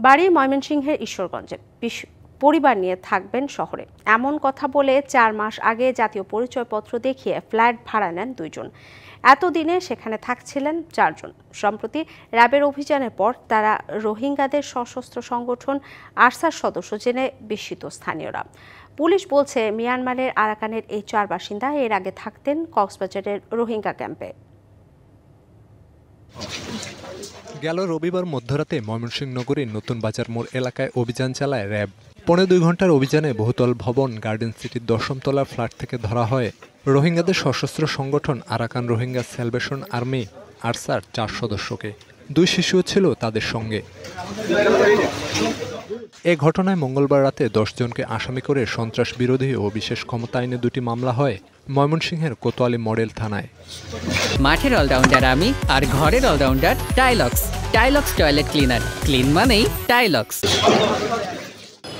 বাড়ি ময়মনসিংহের ঈশ্বরগঞ্জে, পরিবার নিয়ে থাকবেন শহরে, এমন কথা বলে 4 মাস আগে জাতীয় পরিচয়পত্র দেখিয়ে ফ্ল্যাট ভাড়া নেন 2 জন। এতদিনে সেখানে থাকছিলেন 4 জন। সম্প্রতি র্যাবের অভিযানের পর তারা রোহিঙ্গাদের সশস্ত্র সংগঠন আরসার সদস্য জেনে বিস্মিত স্থানীয়রা। পুলিশ বলছে, মিয়ানমারের আরাকানের এই 4 বাসিন্দা এর আগে থাকতেন কক্সবাজারের রোহিঙ্গা ক্যাম্পে। গেল রবিবার মধ্যরাতে ময়মনসিংহ নগরীর নতুন বাজার মোড় এলাকায় অভিযান চালায় র্যাব। 2.25 ঘন্টার অভিযানে বহুতল ভবন গার্ডেন সিটির 10ম তলার ফ্ল্যাট থেকে ধরা হয় রোহিঙ্গাদের সশস্ত্র সংগঠন Arakan Rohingya salvation army Archer 4 সদস্যকে। 2 শিশুও ছিল তাদের সঙ্গে। এ ঘটনায় মঙ্গলবার রাতে 10 জনকে আসামি করে সন্ত্রাস বিরোধী ও বিশেষ ক্ষমতা আইনে 2টি মামলা হয় ময়মনসিংহের কোতোয়ালি মডেল থানায়। মাঠের অলরাউন্ডার আমি, আর ঘরের অলরাউন্ডার টাইলক্স। টাইলক্স টয়লেট ক্লিনার, ক্লিন মানেই টাইলক্স।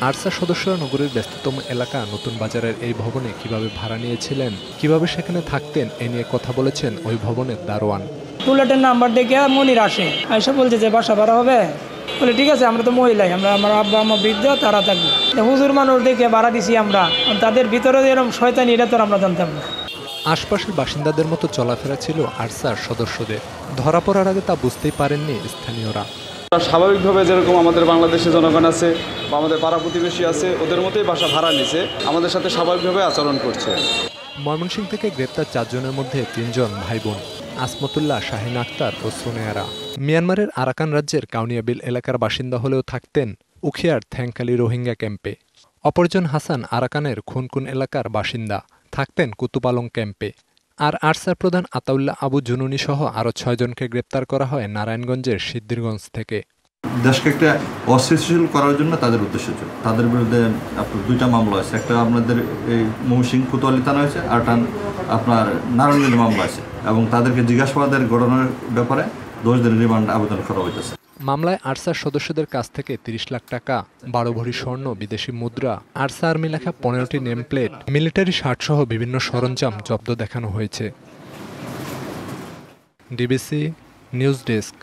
আরসা সদস্যরা নগরীর ব্যস্ততম এলাকা নতুন বাজারের এই ভবনে কিভাবে ভাড়া নিয়েছিলেন, কিভাবে সেখানে থাকতেন, এ নিয়ে কথা বলেছেন ওই ভবনের দারোয়ান। বুলেটের নাম্বার দেখে মনির আসে, এসে বলছে যে বাসা ভাড়া হবে। বলে ঠিক আছে, আমরা তো মহিলাই, আমার আব্বা আমার বৃদ্ধ, তারা থাকবে। হুজুর মানুষ দেখে ভাড়া দিছি আমরা, তাদের ভিতরে এরকম শয়তানি, এটা তো আমরা জানতাম না। আশপাশের বাসিন্দাদের মতো চলাফেরা ছিল আরসার সদস্যদের। ধরা পড়ার আগে তা বুঝতেই পারেননি স্থানীয়রা। স্বাভাবিকভাবে যেরকম আমাদের বাংলাদেশে জনগণ আছে বা আমাদের পাড়া প্রতিবেশী আছে, ওদের মতোই বাসা ভাড়া নিছে, আমাদের সাথে স্বাভাবিকভাবে আচরণ করছে। ময়মনসিংহ থেকে গ্রেপ্তার 4 জনের মধ্যে 3 জন ভাই বোন, আসমতুল্লাহ, শাহিন আক্তার ও সোনেয়ারা। মিয়ানমারের আরাকান রাজ্যের কাউনিয়াবিল এলাকার বাসিন্দা হলেও থাকতেন উখিয়ার থ্যাংকালি রোহিঙ্গা ক্যাম্পে। অপরজন হাসান আরাকানের খুনকুন এলাকার বাসিন্দা, থাকতেন কুতুপালং ক্যাম্পে। আর আরসার প্রধান আতাউল্লাহ আবু জুনুনি সহ আরও 6 জনকে গ্রেপ্তার করা হয় নারায়ণগঞ্জের সিদ্ধিরগঞ্জ থেকে। দেশকে একটা অস্থিতিশীল করার জন্য তাদের উদ্দেশ্য ছিল। তাদের বিরুদ্ধে আপনার 2টা মামলা আছে, একটা আপনাদের এই ময়মনসিংহ কোতোয়ালি থানা হয়েছে, আর আপনার নারায়ণগঞ্জ মামলা আছে, এবং তাদেরকে জিজ্ঞাসাবাদের ঘটনার ব্যাপারে 10 দিনের রিমান্ড আবেদন করা হয়েছে। মামলায় আরসার সদস্যদের কাছ থেকে 30 লাখ টাকা, 12 ভরি স্বর্ণ, বিদেশি মুদ্রা, আরসা আর্মি লেখা 15টি নেম প্লেট, মিলিটারি শার্ট সহ বিভিন্ন সরঞ্জাম জব্দ দেখানো হয়েছে। DBC news desk.